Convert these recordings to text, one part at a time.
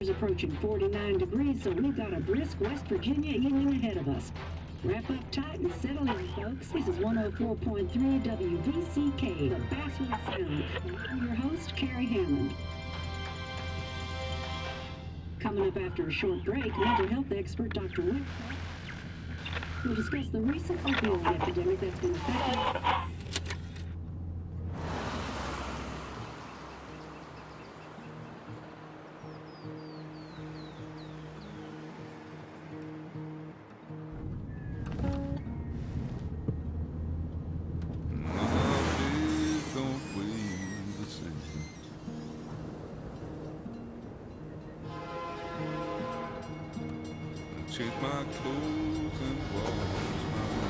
Approaching 49 degrees, so we've got a brisk West Virginia evening ahead of us. Wrap up tight and settle in, folks. This is 104.3 WVCK, the Basswood Sound. I'm your host, Carrie Hammond. Coming up after a short break, mental health expert Dr. Walktrough will discuss the recent opioid epidemic that's been affecting Take my clothes and walk my way.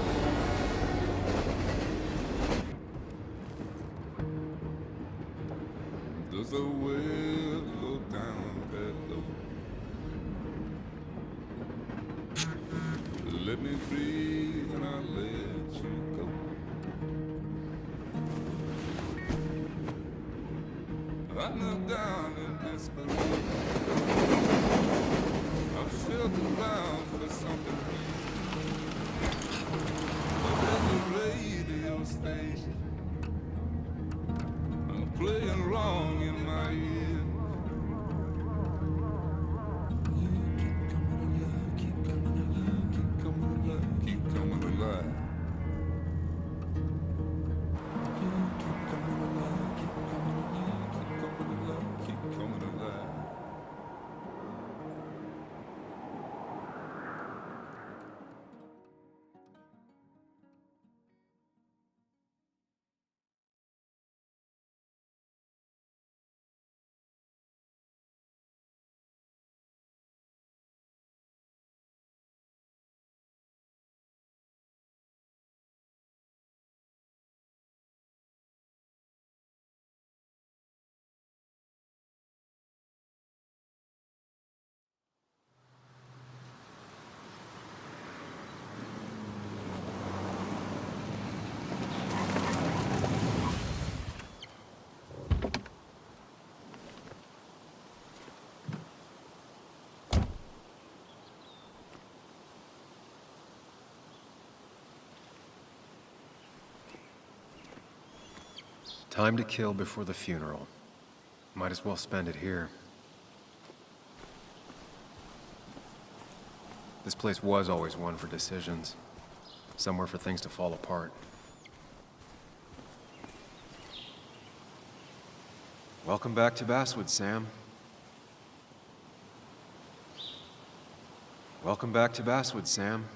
Does the well go down that low? Let me breathe and I'll let you go. I knelt down in desperation. I felt around for something real. But there's a radio station playing wrong in my ear. You keep coming alive, keep coming alive, keep coming alive, keep coming alive. You keep coming alive, keep coming alive, keep coming alive, keep coming alive. Time to kill before the funeral. Might as well spend it here. This place was always one for decisions. Somewhere for things to fall apart. Welcome back to Basswood, Sam. Welcome back to Basswood, Sam.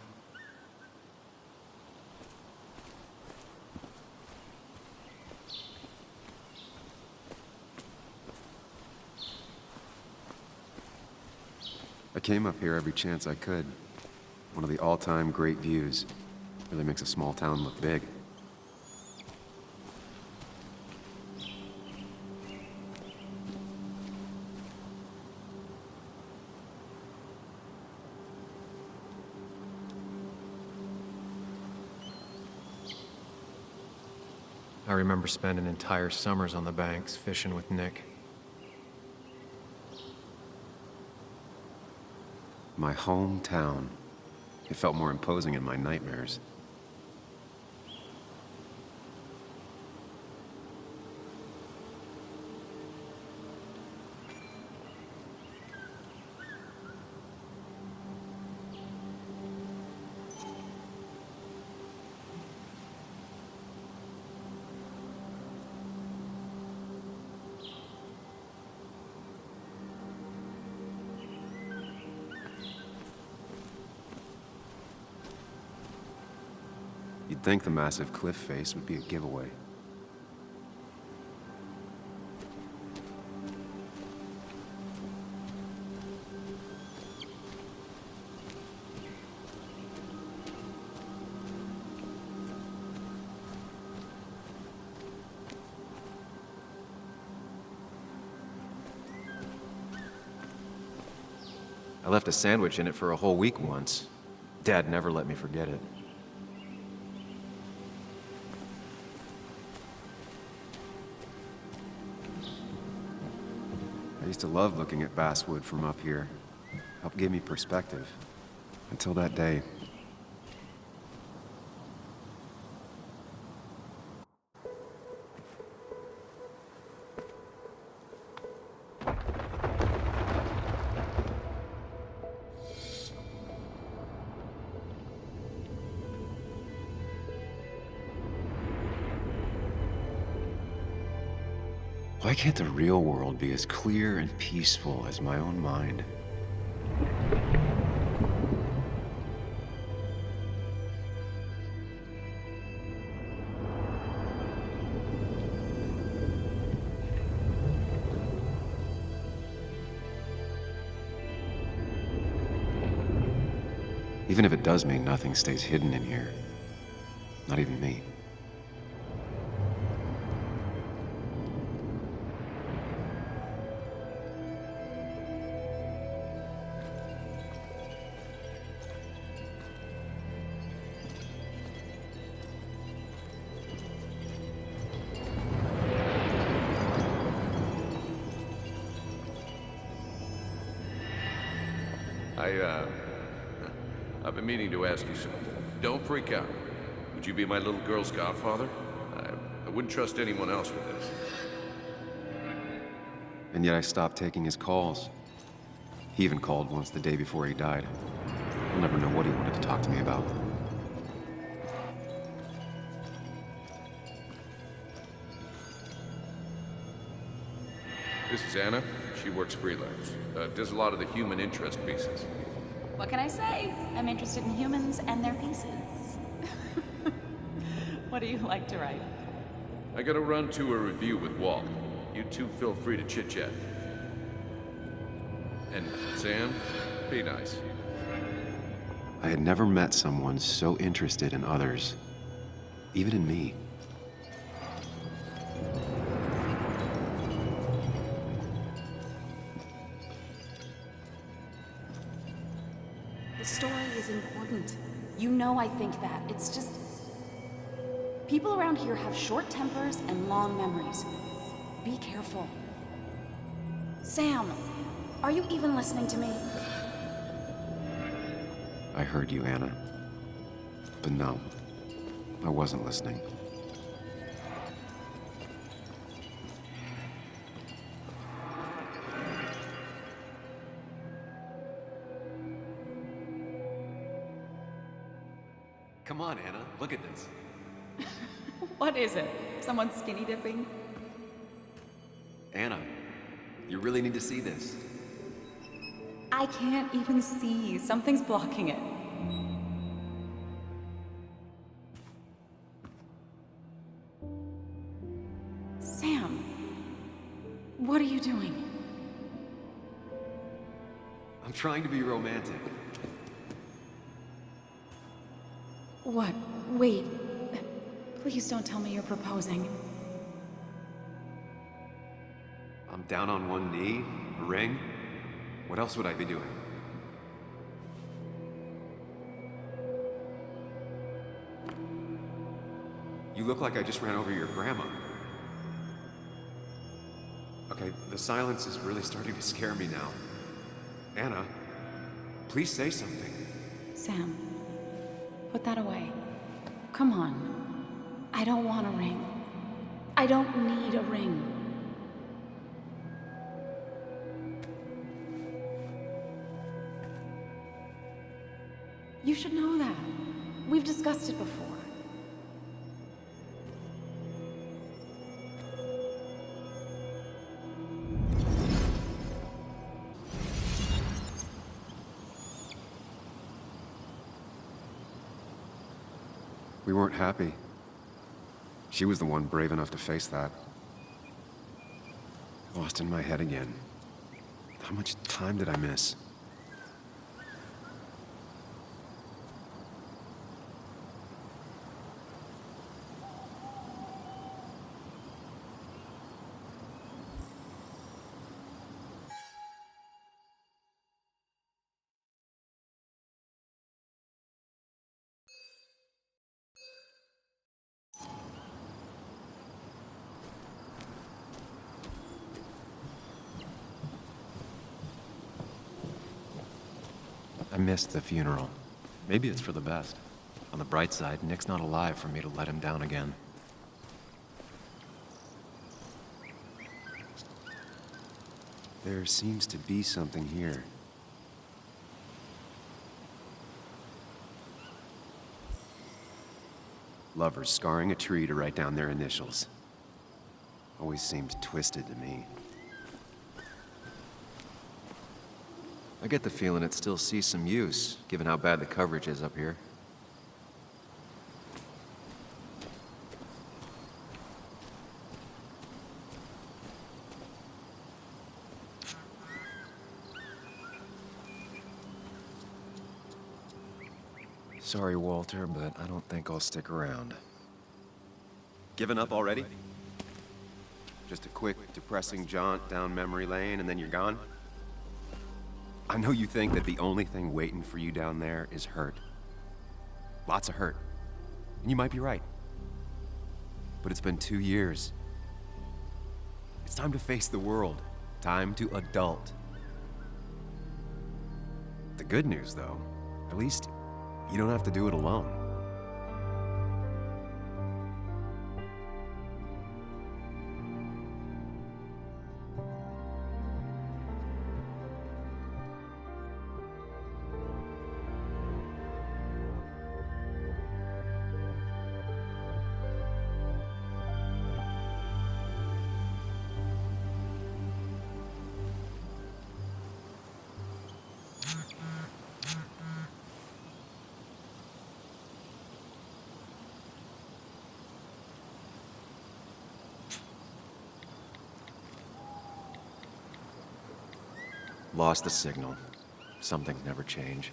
I came up here every chance I could. One of the all-time great views. Really makes a small town look big. I remember spending entire summers on the banks fishing with Nick. My hometown. It felt more imposing in my nightmares. You'd think the massive cliff face would be a giveaway. I left a sandwich in it for a whole week once. Dad never let me forget it. I used to love looking at basswood from up here. Helped give me perspective. Until that day. Why can't the real world be as clear and peaceful as my own mind? Even if it does mean nothing stays hidden in here. Not even me. I've been meaning to ask you something. Don't freak out. Would you be my little girl's godfather? I wouldn't trust anyone else with this. And yet I stopped taking his calls. He even called once the day before he died. I'll never know what he wanted to talk to me about. This is Anna. She works freelance. Does a lot of the human interest pieces. What can I say? I'm interested in humans and their pieces. What do you like to write? I gotta run to a review with Walt. You two feel free to chit-chat. And Sam, be nice. I had never met someone so interested in others, even in me. The story is important. You know I think that. It's just... people around here have short tempers and long memories. Be careful. Sam, are you even listening to me? I heard you, Anna. But no, I wasn't listening. Come on, Anna, look at this. What is it? Someone skinny dipping? Anna, you really need to see this. I can't even see. Something's blocking it. Sam, what are you doing? I'm trying to be romantic. What? Wait. Please don't tell me you're proposing. I'm down on one knee, a ring. What else would I be doing? You look like I just ran over your grandma. Okay, the silence is really starting to scare me now. Anna, please say something. Sam, put that away. Come on. I don't want a ring. I don't need a ring. You should know that. We've discussed it before. We weren't happy. She was the one brave enough to face that. Lost in my head again. How much time did I miss? missed the funeral. Maybe it's for the best. On the bright side, Nick's not alive for me to let him down again. There seems to be something here. Lovers scarring a tree to write down their initials. Always seemed twisted to me. I get the feeling it still sees some use, given how bad the coverage is up here. Sorry, Walter, but I don't think I'll stick around. Given up already? Just a quick, depressing jaunt down memory lane and then you're gone? I know you think that the only thing waiting for you down there is hurt. Lots of hurt. And you might be right. But it's been 2 years. It's time to face the world. Time to adult. The good news, though, at least you don't have to do it alone. Lost the signal. Some things never change.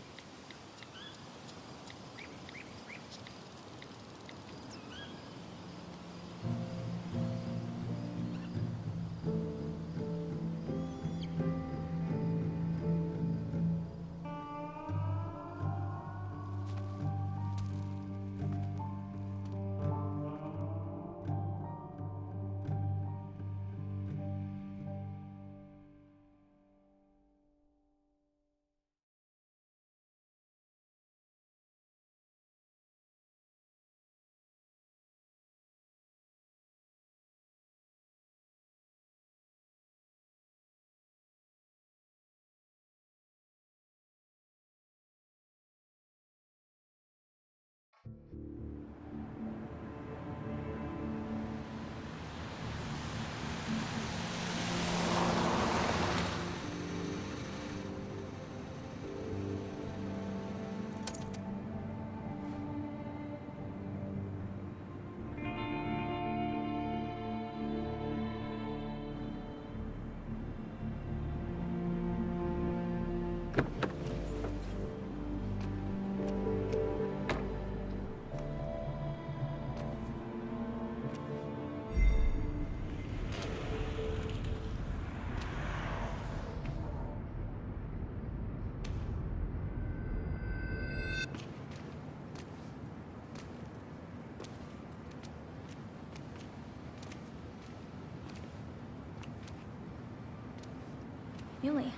Yuli,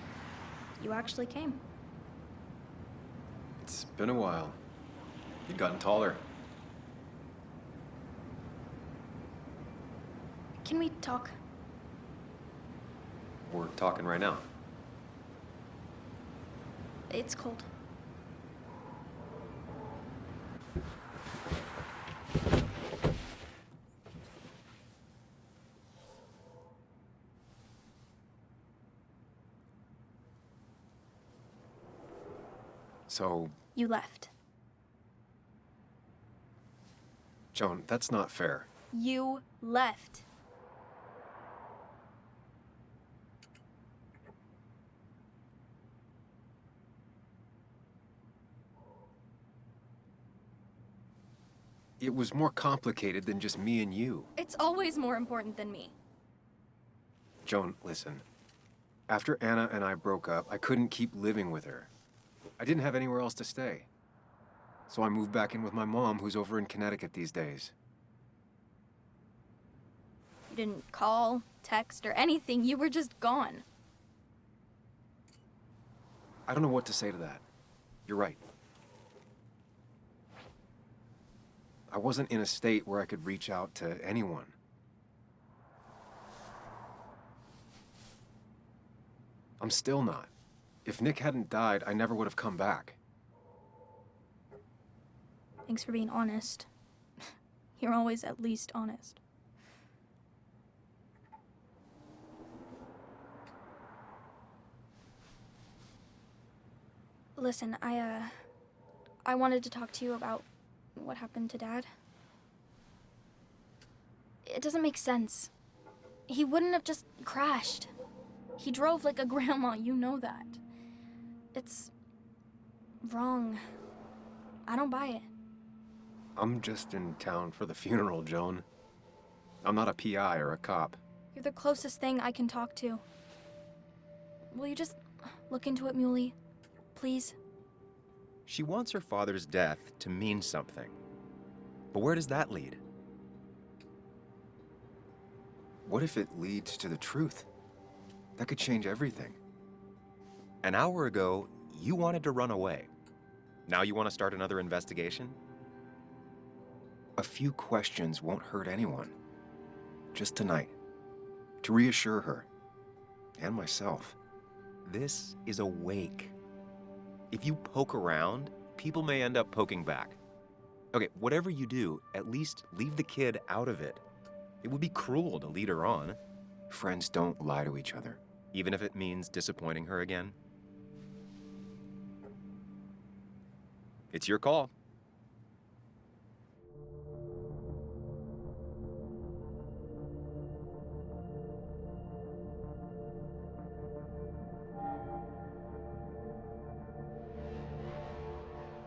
you actually came. It's been a while. You've gotten taller. Can we talk? We're talking right now. It's cold. So, You left. Joan, that's not fair. You left. It was more complicated than just me and you. It's always more important than me. Joan, listen. After Anna and I broke up, I couldn't keep living with her. I didn't have anywhere else to stay. So I moved back in with my mom, who's over in Connecticut these days. You didn't call, text, or anything. You were just gone. I don't know what to say to that. You're right. I wasn't in a state where I could reach out to anyone. I'm still not. If Nick hadn't died, I never would have come back. Thanks for being honest. You're always at least honest. Listen, I wanted to talk to you about what happened to Dad. It doesn't make sense. He wouldn't have just crashed. He drove like a grandma, you know that. It's wrong. I don't buy it. I'm just in town for the funeral, Joan. I'm not a PI or a cop. You're the closest thing I can talk to. Will you just look into it, Muley? Please? She wants her father's death to mean something. But where does that lead? What if it leads to the truth? That could change everything. An hour ago, you wanted to run away. Now you want to start another investigation? A few questions won't hurt anyone. Just tonight. To reassure her. And myself. This is a wake. If you poke around, people may end up poking back. Okay, whatever you do, at least leave the kid out of it. It would be cruel to lead her on. Friends don't lie to each other. Even if it means disappointing her again. It's your call.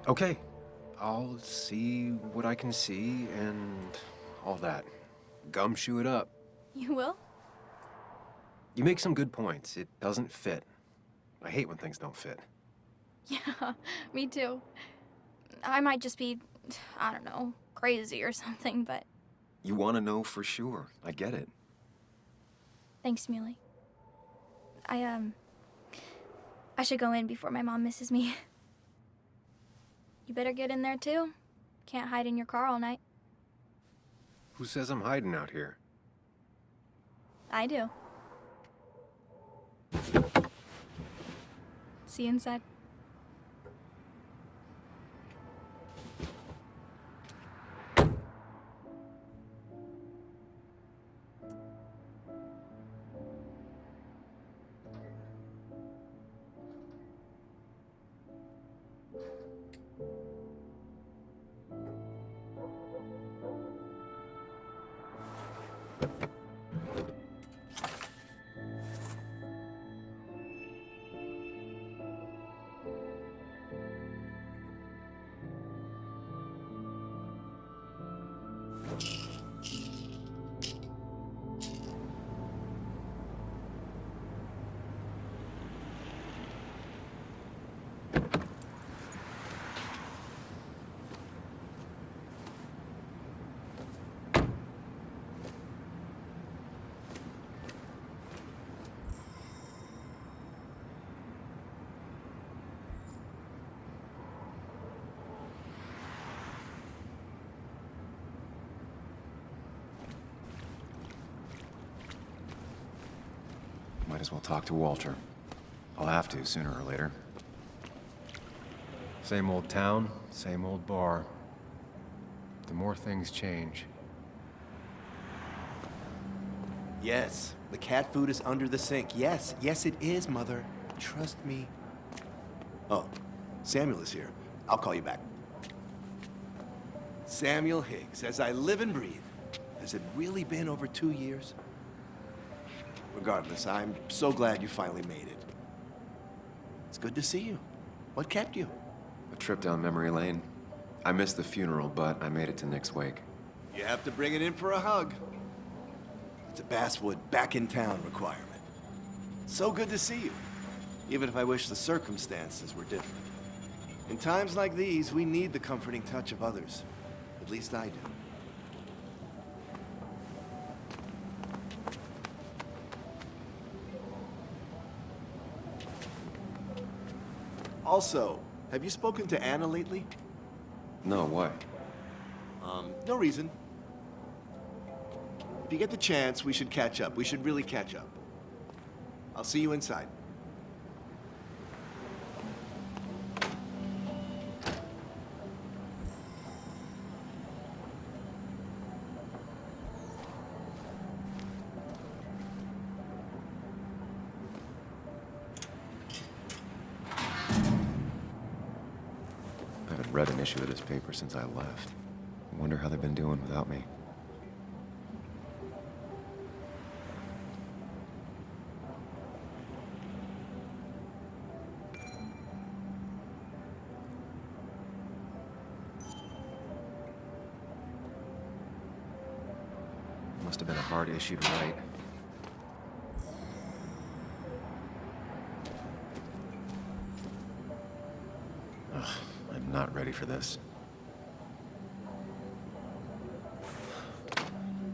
Okay, I'll see what I can see and all that. Gumshoe it up. You will? You make some good points. It doesn't fit. I hate when things don't fit. Yeah, me too. I might just be, I don't know, crazy or something, but You want to know for sure. I get it. thanks, Muley. I should go in before my mom misses me. You better get in there too. Can't hide in your car all night. Who says I'm hiding out here? I do. See you inside. Might as well talk to Walter. I'll have to sooner or later. Same old town, same old bar. The more things change. Yes, the cat food is under the sink. Yes, yes it is, Mother. Trust me. Oh, Samuel is here. I'll call you back. Samuel Higgs, as I live and breathe. Has it really been over 2 years? Regardless, I'm so glad you finally made it. It's good to see you. What kept you? A trip down memory lane. I missed the funeral, but I made it to Nick's wake. You have to bring it in for a hug. It's a Basswood back in town requirement. So good to see you, even if I wish the circumstances were different. In times like these, we need the comforting touch of others. At least I do. Also, Have you spoken to Anna lately? No, why? No reason. If you get the chance, we should catch up. We should really catch up. I'll see you inside. I haven't read an issue of this paper since I left. I wonder how they've been doing without me. Must have been a hard issue to write. Ugh, I'm not ready for this.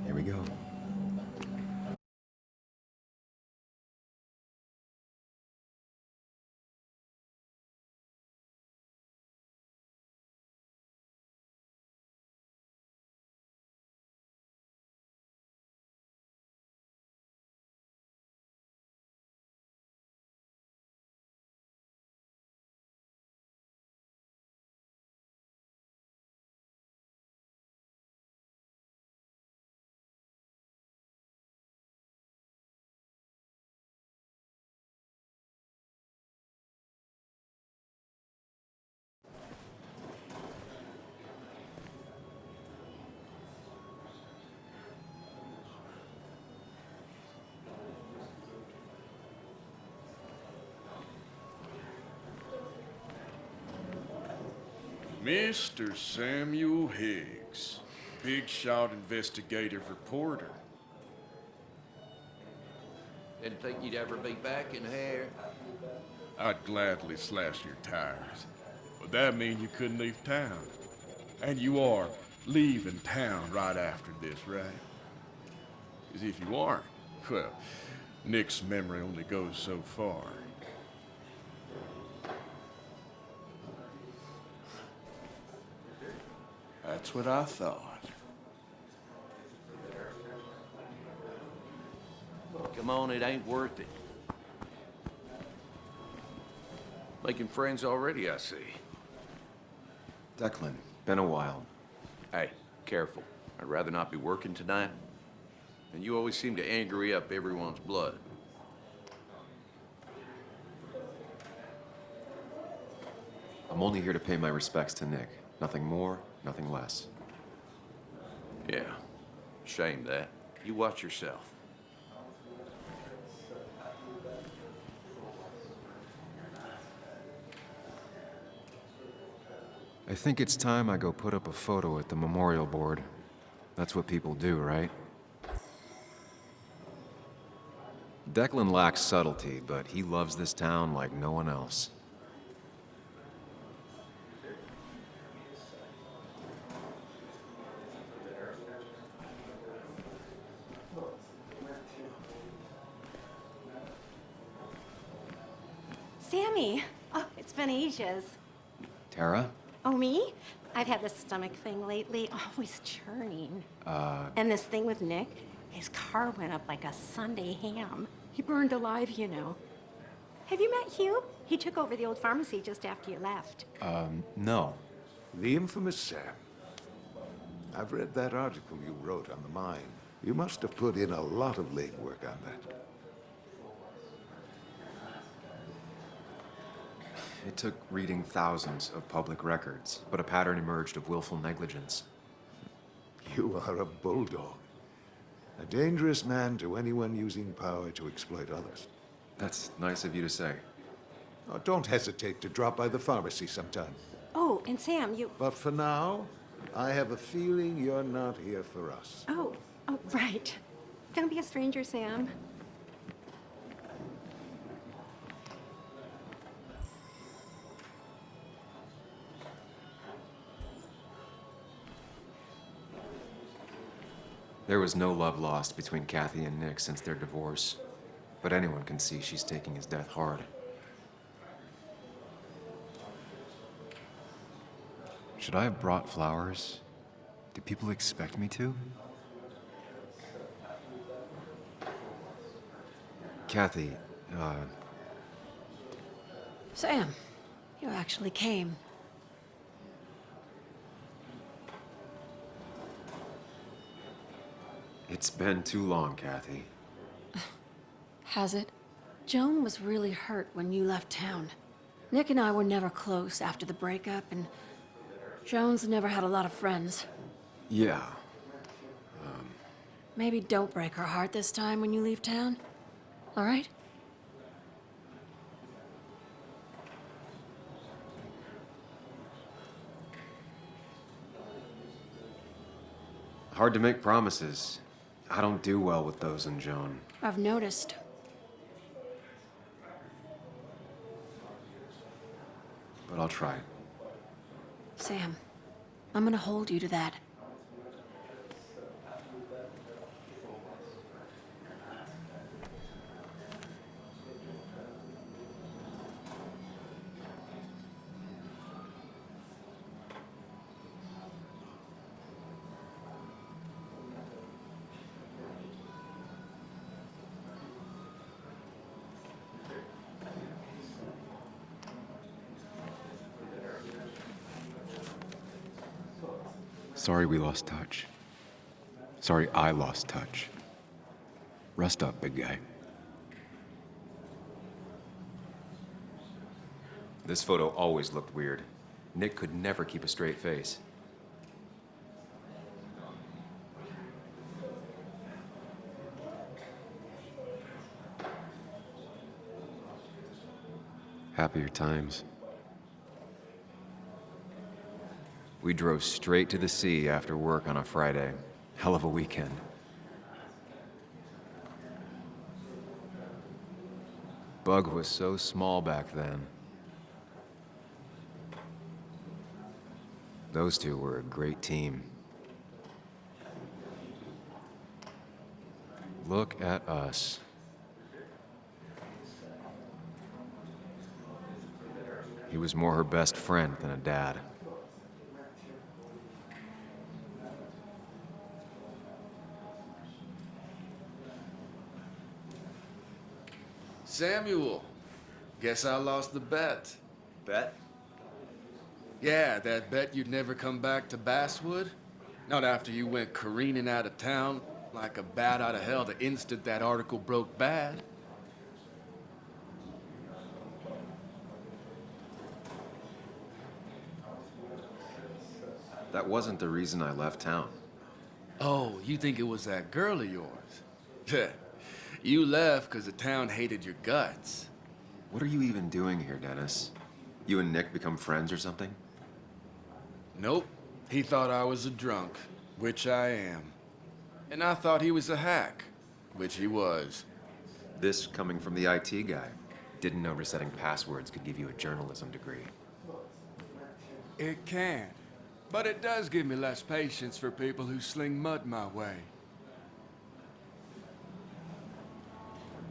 Here we go. Mr. Samuel Higgs, big shot investigative reporter. Didn't think you'd ever be back in here. I'd gladly slash your tires, but that mean you couldn't leave town. And you are leaving town right after this, right? Because if you aren't, well, Nick's memory only goes so far. That's what I thought. Come on, it ain't worth it. Making friends already, I see. Declan, been a while. Hey, careful. I'd rather not be working tonight. And you always seem to angry up everyone's blood. I'm only here to pay my respects to Nick. Nothing more, nothing less. Yeah, shame that. You watch yourself. I think it's time I go put up a photo at the memorial board. That's what people do, right? Declan lacks subtlety, but he loves this town like no one else. Sammy! Oh, it's been ages. Tara? Oh, me? I've had this stomach thing lately, always churning. And this thing with Nick, his car went up like a Sunday ham. He burned alive, you know. Have you met Hugh? He took over the old pharmacy just after you left. No. The infamous Sam. I've read that article you wrote on the mine. You must have put in a lot of legwork on that. It took reading thousands of public records, but a pattern emerged of willful negligence. You are a bulldog. A dangerous man to anyone using power to exploit others. That's nice of you to say. Oh, don't hesitate to drop by the pharmacy sometime. Oh, and Sam, you... But for now, I have a feeling you're not here for us. Oh, right. Don't be a stranger, Sam. There was no love lost between Kathy and Nick since their divorce, but anyone can see she's taking his death hard. Should I have brought flowers? Do people expect me to? Kathy, Sam, you actually came. it's been too long, Kathy. Has it? Joan was really hurt when you left town. Nick and I were never close after the breakup, and Joan's never had a lot of friends. Yeah. Maybe don't break her heart this time when you leave town. All right? Hard to make promises. I don't do well with those in Joan. I've noticed. But I'll try. Sam, I'm gonna hold you to that. Sorry we lost touch. Sorry I lost touch. Rest up, big guy. This photo always looked weird. Nick could never keep a straight face. Happier times. We drove straight to the sea after work on a Friday. Hell of a weekend. Bug was so small back then. Those two were a great team. Look at us. He was more her best friend than a dad. Samuel, guess I lost the bet. Bet? Yeah, that bet you'd never come back to Basswood? Not after you went careening out of town like a bat out of hell the instant that article broke bad. That wasn't the reason I left town. Oh, you think it was that girl of yours? You left because the town hated your guts. What are you even doing here, Dennis? You and Nick become friends or something? Nope. He thought I was a drunk, which I am. And I thought he was a hack, which he was. This coming from the IT guy. Didn't know resetting passwords could give you a journalism degree. It can. But it does give me less patience for people who sling mud my way.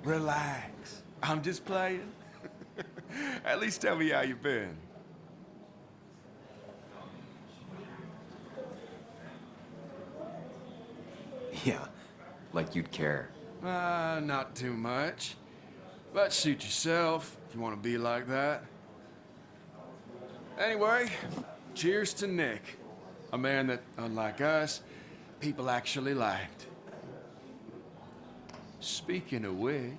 Relax. I'm just playing. At least tell me how you been. Yeah, like you'd care. Not too much. But suit yourself if you want to be like that. Anyway, cheers to Nick. A man that, unlike us, people actually liked. Speaking of which...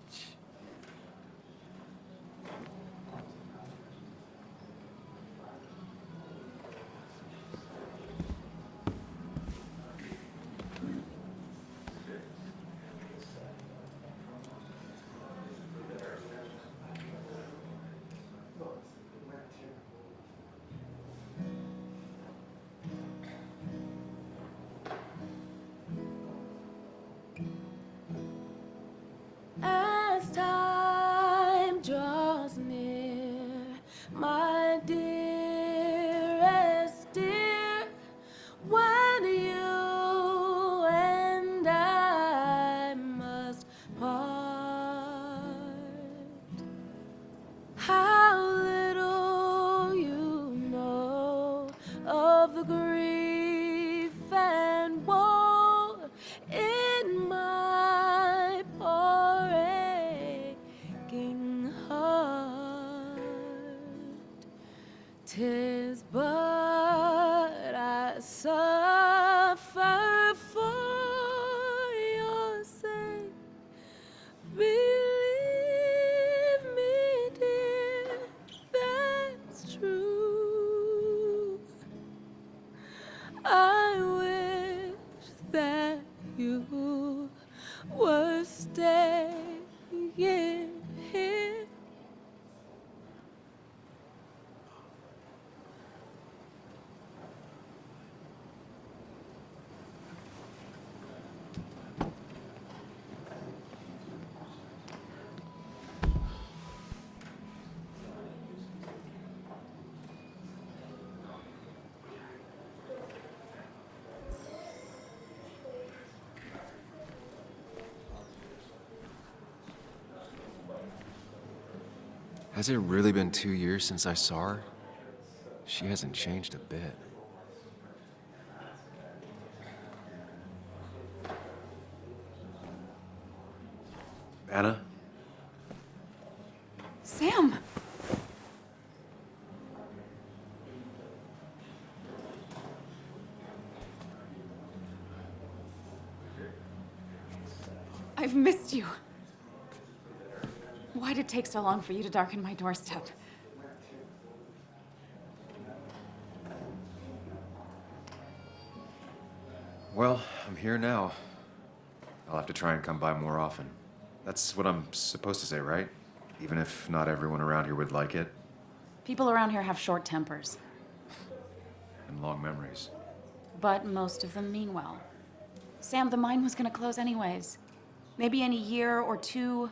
fight for your sake. Believe me, dear, that's true. I wish that you were staying here. Has it really been 2 years since I saw her? She hasn't changed a bit. Anna? Sam! I've missed you. Why'd it take so long for you to darken my doorstep? Well, I'm here now. I'll have to try and come by more often. That's what I'm supposed to say, right? Even if not everyone around here would like it. People around here have short tempers, And long memories. but most of them mean well. Sam, the mine was gonna close anyways. Maybe in a year or 2,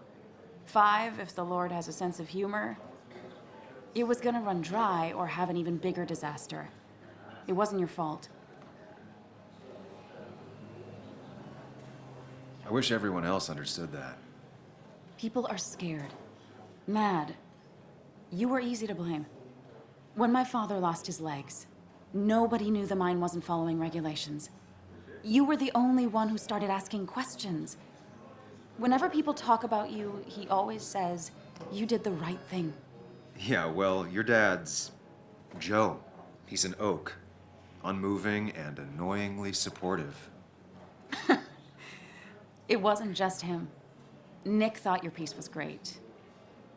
5, if the Lord has a sense of humor. It was gonna run dry or have an even bigger disaster. It wasn't your fault. I wish everyone else understood that. People are scared. Mad. You were easy to blame. When my father lost his legs, nobody knew the mine wasn't following regulations. You were the only one who started asking questions. Whenever people talk about you, he always says, you did the right thing. Yeah, well, your dad's Joe. He's an oak. Unmoving and annoyingly supportive. It wasn't just him. Nick thought your piece was great.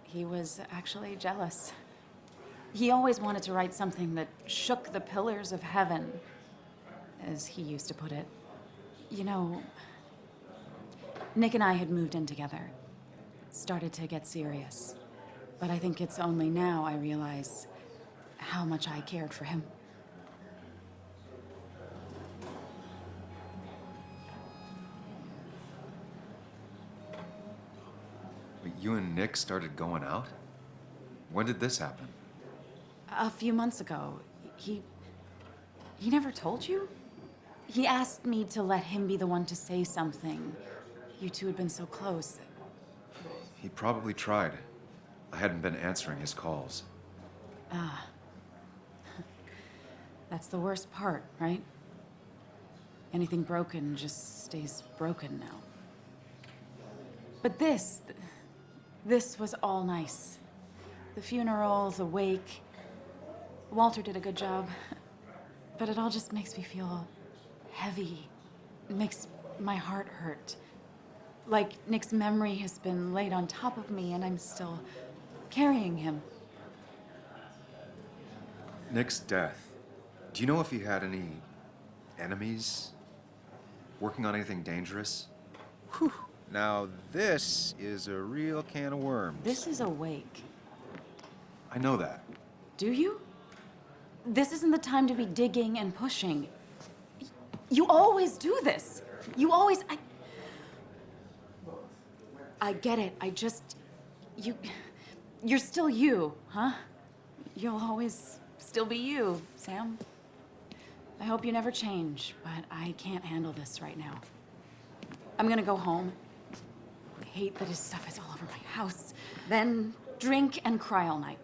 He was actually jealous. He always wanted to write something that shook the pillars of heaven, as he used to put it. You know, Nick and I had moved in together. It started to get serious. But I think it's only now I realize how much I cared for him. But you and Nick started going out? When did this happen? A few months ago, he never told you? He asked me to let him be the one to say something. You two had been so close. He probably tried. I hadn't been answering his calls. Ah. That's the worst part, right? Anything broken just stays broken now. But this was all nice. The funeral, the wake. Walter did a good job. But it all just makes me feel heavy. It makes my heart hurt. Like Nick's memory has been laid on top of me and I'm still carrying him. Nick's death. Do you know if he had any enemies? Working on anything dangerous? Whew. Now this is a real can of worms. This is a wake. I know that. Do you? This isn't the time to be digging and pushing. You always do this. You always... I get it. You're still you, huh? You'll always still be you, Sam. I hope you never change, but I can't handle this right now. I'm gonna go home. I hate that his stuff is all over my house. Then drink and cry all night.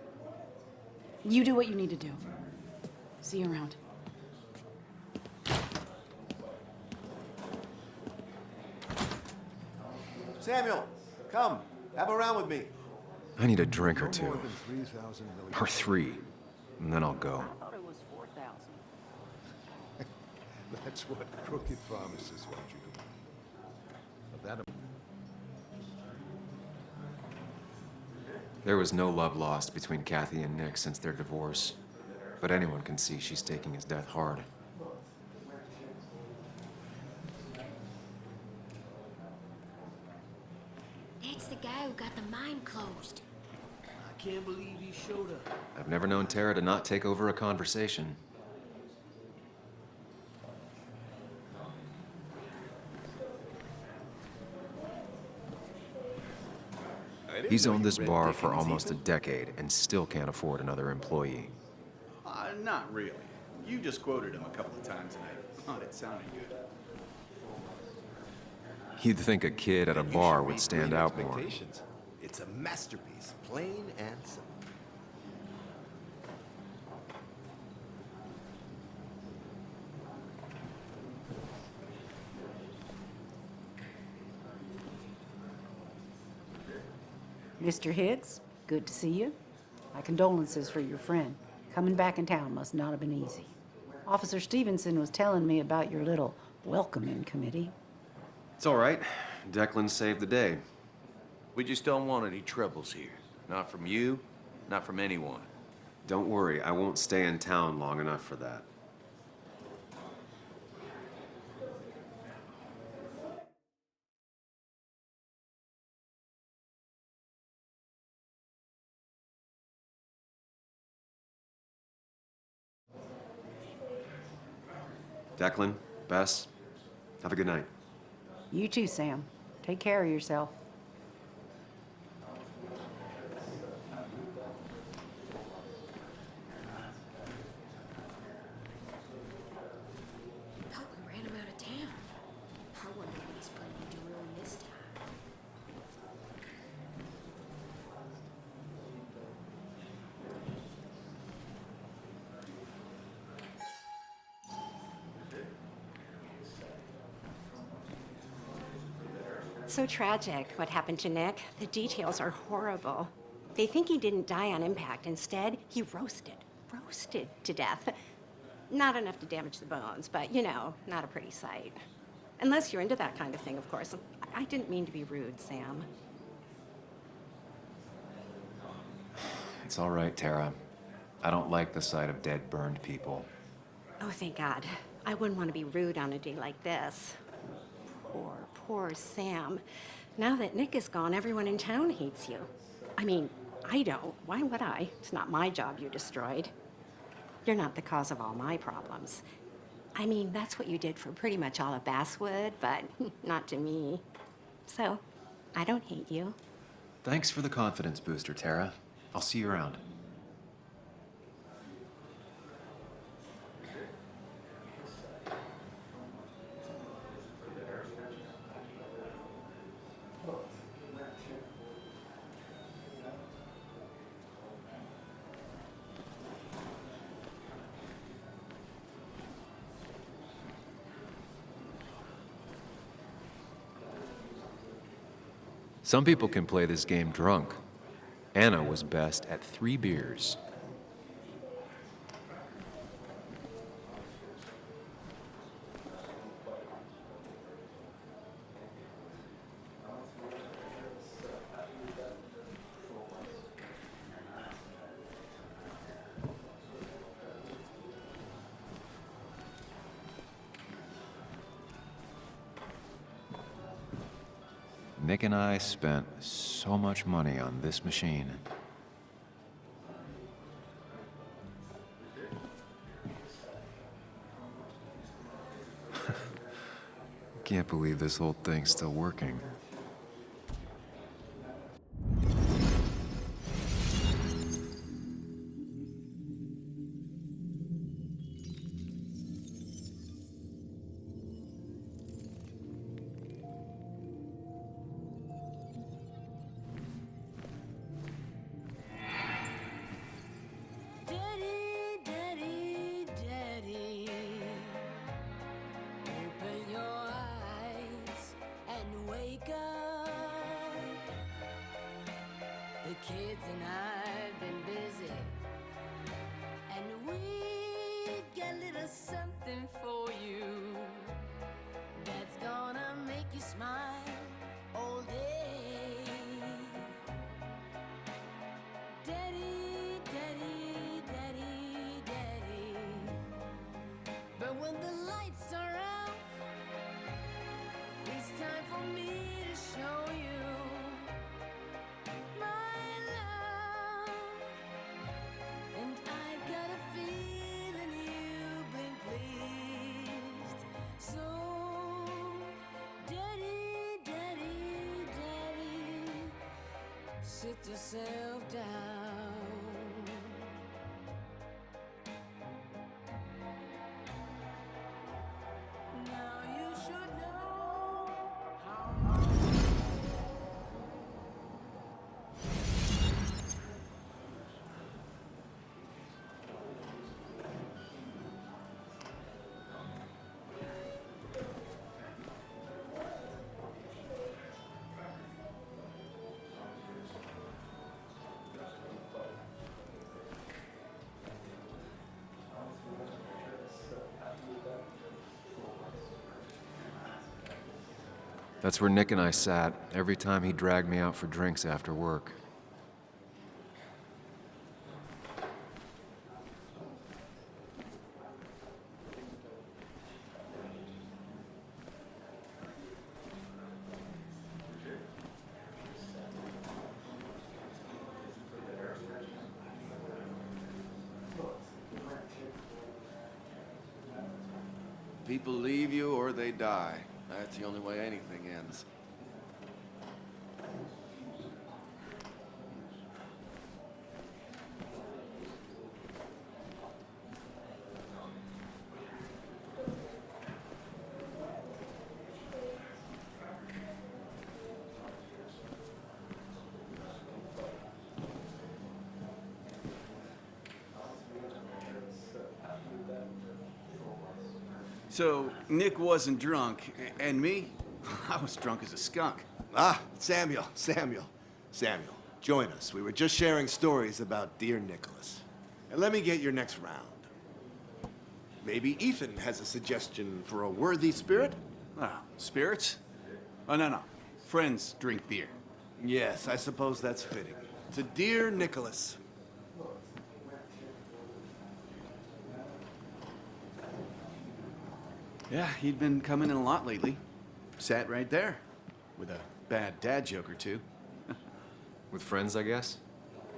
You do what you need to do. See you around. Samuel, come. Have a round with me. I need a drink or No two. more than 3,000 million. Or 3. And then I'll go. That's what crooked pharmacists want you to do. But that There was no love lost between Kathy and Nick since their divorce, but anyone can see she's taking his death hard. That's the guy who got the mine closed. I can't believe he showed up. I've never known Tara to not take over a conversation. He's owned this bar for almost a decade and still can't afford another employee. Not really. You just quoted him a couple of times and I thought it sounded good. You'd think a kid at a bar would stand out more. It's a masterpiece, plain and simple. Mr. Hicks, good to see you. My condolences for your friend. Coming back in town must not have been easy. Officer Stevenson was telling me about your little welcoming committee. It's all right. Declan saved the day. We just don't want any troubles here. Not from you, not from anyone. Don't worry, I won't stay in town long enough for that. Declan, Bess, have a good night. You too, Sam. Take care of yourself. Thought we ran him out of town. I wonder what he's planning to ruin this time. So tragic what happened to Nick. The details are horrible. They think he didn't die on impact. Instead, he roasted to death. Not enough to damage the bones, but you know, not a pretty sight. Unless you're into that kind of thing, of course. I didn't mean to be rude, Sam. It's all right, Tara. I don't like the sight of dead, burned people. Oh, thank God. I wouldn't want to be rude on a day like this. Poor Sam. Now that Nick is gone, everyone in town hates you. I mean, I don't. Why would I? It's not my job you destroyed. You're not the cause of all my problems. I mean, that's what you did for pretty much all of Basswood, but not to me. So, I don't hate you. Thanks for the confidence booster, Tara. I'll see you around. Some people can play this game drunk. Anna was best at 3 beers. Nick and I spent so much money on this machine. Can't believe this whole thing's still working. Daddy, daddy, daddy, open your eyes and wake up. The kids and I've been busy, and we got a little something for you. sit yourself down. Now you should know how. That's where Nick and I sat every time he dragged me out for drinks after work. People leave you or they die. That's the only way anything ends. So, Nick wasn't drunk, and me? I was drunk as a skunk. Ah, Samuel, join us. We were just sharing stories about dear Nicholas. And let me get your next round. Maybe Ethan has a suggestion for a worthy spirit? Ah, spirits? Oh, no. Friends drink beer. Yes, I suppose that's fitting. To dear Nicholas. Yeah, he'd been coming in a lot lately. Sat right there, with a bad dad joke or two. With friends, I guess?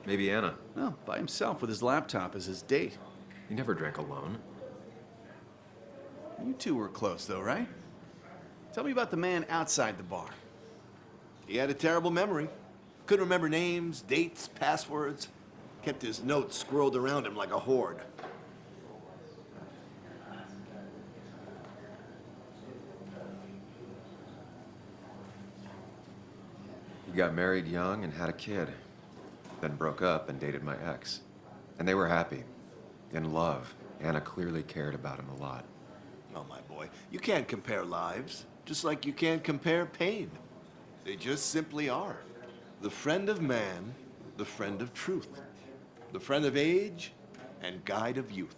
Maybe Anna. Well, by himself with his laptop as his date. He never drank alone. You two were close, though, right? Tell me about the man outside the bar. He had a terrible memory. Couldn't remember names, dates, passwords. Kept his notes scrolled around him like a hoard. He got married young and had a kid. Then broke up and dated my ex. And they were happy. In love. Anna clearly cared about him a lot. Oh, my boy, you can't compare lives, just like you can't compare pain. They just simply are. The friend of man, the friend of truth. The friend of age, and guide of youth.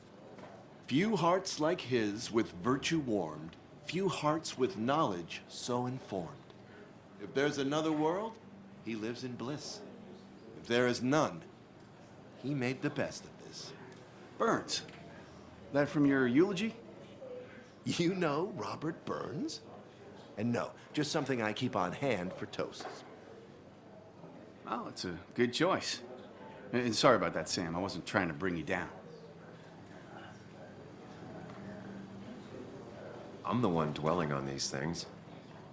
Few hearts like his with virtue warmed, few hearts with knowledge so informed. If there's another world, he lives in bliss. If there is none, he made the best of this. Burns. That from your eulogy? You know Robert Burns? And no, just something I keep on hand for toasts. Well, it's a good choice. And sorry about that, Sam. I wasn't trying to bring you down. I'm the one dwelling on these things.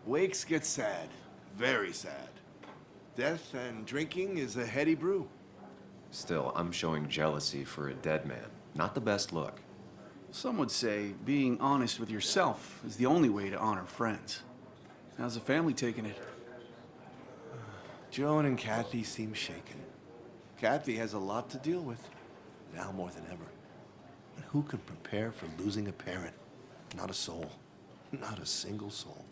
Wakes get sad. Very sad. Death and drinking is a heady brew. Still, I'm showing jealousy for a dead man. Not the best look. Some would say being honest with yourself is the only way to honor friends. How's the family taking it? Joan and Kathy seem shaken. Kathy has a lot to deal with, now more than ever. And who can prepare for losing a parent? Not a soul. Not a single soul.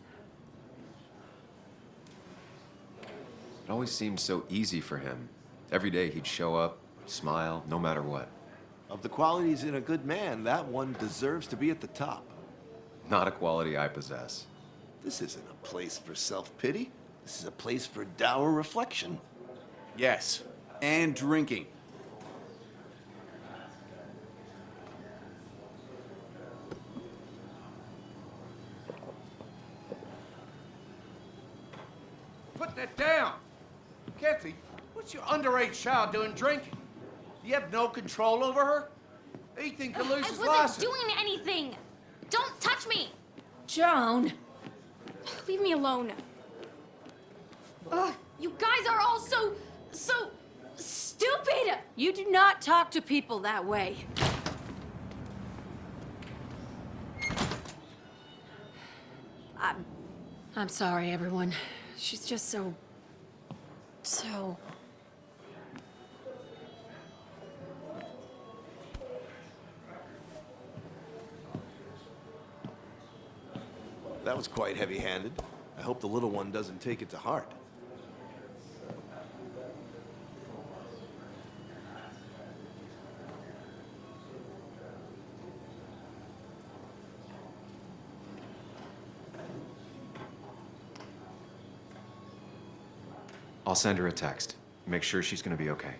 It always seemed so easy for him. Every day he'd show up, smile, no matter what. Of the qualities in a good man, that one deserves to be at the top. Not a quality I possess. This isn't a place for self-pity. This is a place for dour reflection. Yes, and drinking. Put that down! Kathy, what's your underage child doing drinking? You have no control over her? Ethan could lose his I license. wasn't doing anything! Don't touch me! Joan! Leave me alone. Ugh, you guys are all so so stupid! You do not talk to people that way. I'm sorry, everyone. She's just so... That was quite heavy-handed. I hope the little one doesn't take it to heart. I'll send her a text. Make sure she's gonna be okay.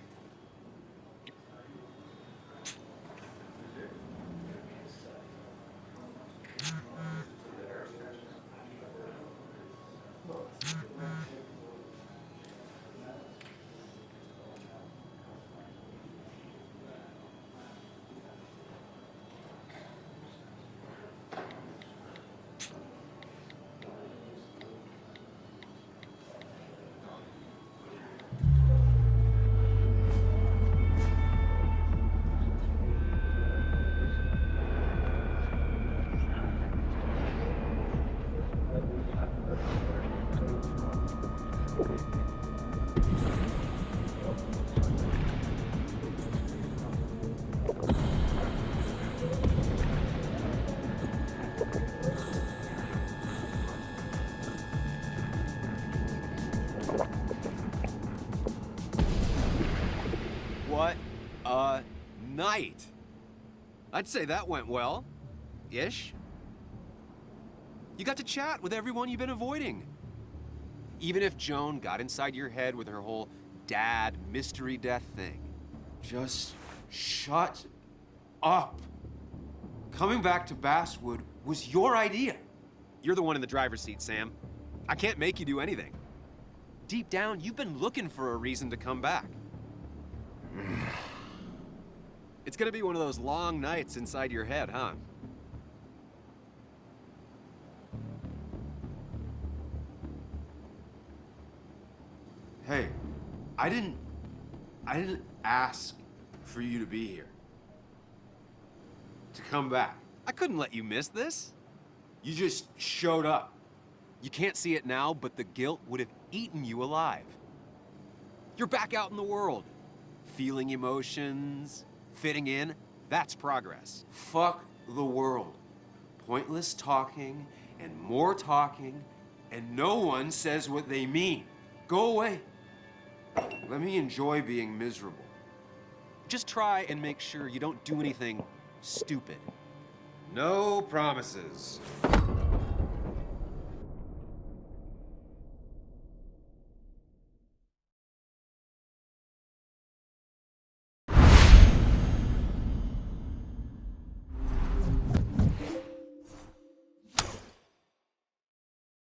What a night! I'd say that went well. Ish. You got to chat with everyone you've been avoiding. Even if Joan got inside your head with her whole dad mystery death thing. Just shut up. Coming back to Basswood was your idea. You're the one in the driver's seat, Sam. I can't make you do anything. Deep down, you've been looking for a reason to come back. It's gonna be one of those long nights inside your head, huh? Hey, I didn't ask for you to be here. To come back. I couldn't let you miss this. You just showed up. You can't see it now, but the guilt would have eaten you alive. You're back out in the world. Feeling emotions, fitting in, that's progress. Fuck the world. Pointless talking, and more talking, and no one says what they mean. Go away. Let me enjoy being miserable. Just try and make sure you don't do anything stupid. No promises.